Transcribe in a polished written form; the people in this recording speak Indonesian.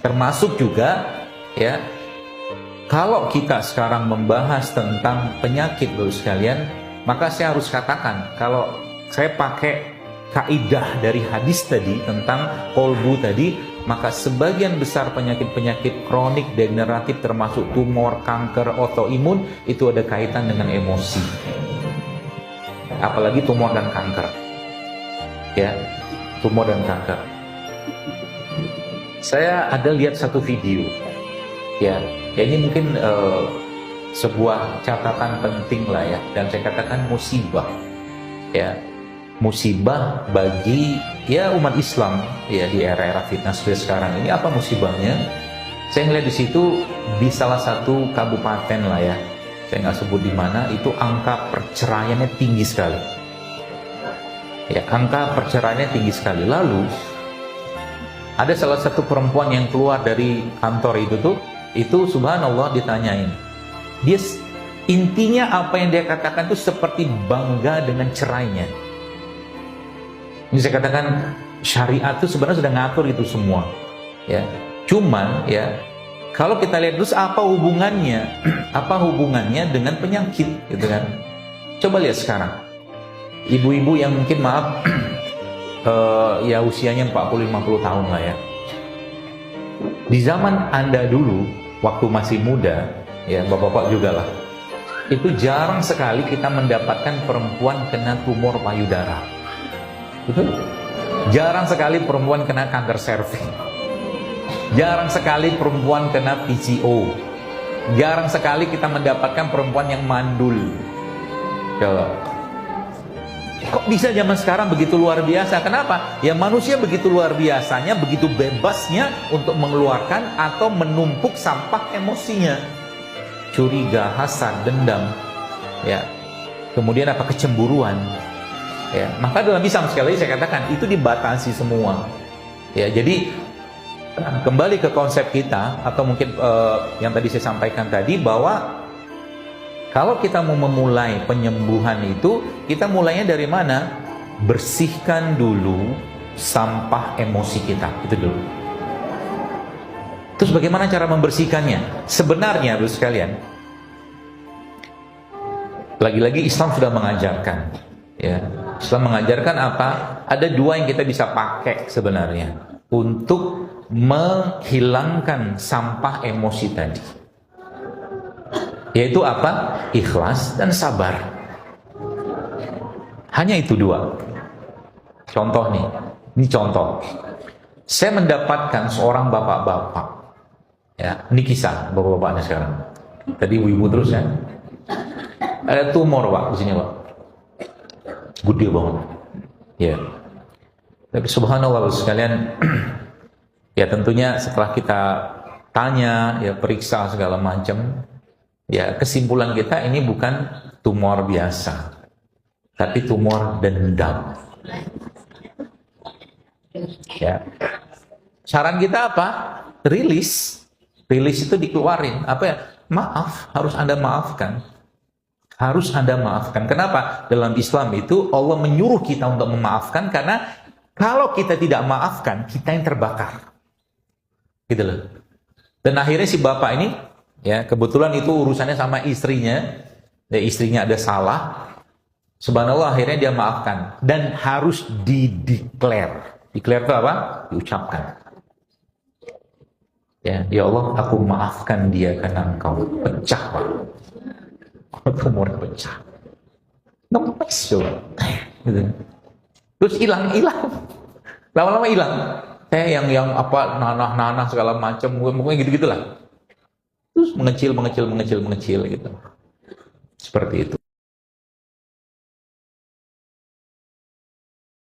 Termasuk juga ya, kalau kita sekarang membahas tentang penyakit Bapak sekalian, maka saya harus katakan kalau saya pakai kaidah dari hadis tadi tentang kolbu tadi, maka sebagian besar penyakit-penyakit kronik degeneratif termasuk tumor, kanker, autoimun itu ada kaitan dengan emosi. Apalagi tumor dan kanker. Ya, tumor dan kanker. Saya ada lihat satu video. Ya, ini mungkin sebuah catatan penting lah ya, dan saya katakan musibah. Ya, musibah bagi ya umat Islam ya di era-era fitnah seperti sekarang ini. Apa musibahnya? Saya ngeliat di situ di salah satu kabupaten lah ya, saya nggak sebut di mana, itu angka perceraiannya tinggi sekali. Ya, angka perceraiannya tinggi sekali. Lalu ada salah satu perempuan yang keluar dari kantor itu subhanallah ditanyain. Dia intinya apa yang dia katakan itu seperti bangga dengan cerainya. Ini saya katakan syariat itu sebenarnya sudah ngatur itu semua. Ya, cuman ya kalau kita lihat terus apa hubungannya, apa hubungannya dengan penyakit, gitu kan? Coba lihat sekarang, ibu-ibu yang mungkin maaf ya usianya 40-50 tahun lah ya. Di zaman Anda dulu, waktu masih muda, ya bapak-bapak juga lah, itu jarang sekali kita mendapatkan perempuan kena tumor payudara. Betul? Jarang sekali perempuan kena kanker serviks. Jarang sekali perempuan kena PCO. Jarang sekali kita mendapatkan perempuan yang mandul. Coba. Kok bisa zaman sekarang begitu luar biasa? Kenapa? Ya manusia begitu luar biasanya, begitu bebasnya untuk mengeluarkan atau menumpuk sampah emosinya. Curiga, hasad, dendam. Ya. Kemudian apa? Kecemburuan. Ya, maka dalam Islam sekali lagi saya katakan itu dibatasi semua. Ya, jadi kembali ke konsep kita atau mungkin yang tadi saya sampaikan tadi, bahwa kalau kita mau memulai penyembuhan itu, kita mulainya dari mana? Bersihkan dulu sampah emosi kita, itu dulu. Terus bagaimana cara membersihkannya? Sebenarnya Bapak sekalian, lagi-lagi Islam sudah mengajarkan, ya. Islam mengajarkan apa? Ada dua yang kita bisa pakai sebenarnya untuk menghilangkan sampah emosi tadi. Yaitu apa? Ikhlas dan sabar. Hanya itu dua. Contoh nih, ini contoh. Saya mendapatkan seorang bapak-bapak. Ya, ini kisah bapak-bapaknya sekarang. Tadi ibu-ibu terus ya. Ada tumor Pak di sini Pak. Gede banget. Ya. Tapi subhanallah sekalian, ya tentunya setelah kita tanya, ya periksa segala macam, ya kesimpulan kita ini bukan tumor biasa, tapi tumor dendam. Ya. Saran kita apa? Rilis itu dikeluarin. Apa ya? Maaf, harus Anda maafkan. Harus Anda maafkan. Kenapa? Dalam Islam itu Allah menyuruh kita untuk memaafkan, karena kalau kita tidak maafkan, kita yang terbakar. Gitu loh. Dan akhirnya si bapak ini, ya kebetulan itu urusannya sama istrinya, ya istrinya ada salah. Subhanallah akhirnya dia maafkan, dan harus dideklar. Declare itu apa? Diucapkan. Ya Allah, aku maafkan dia karena engkau pecah Pak. Tumor pecah, nempes coba, gitu. Terus hilang, lama-lama hilang. Saya yang apa nanah segala macam, pokoknya gitu-gitulah. Terus mengecil gitu, seperti itu.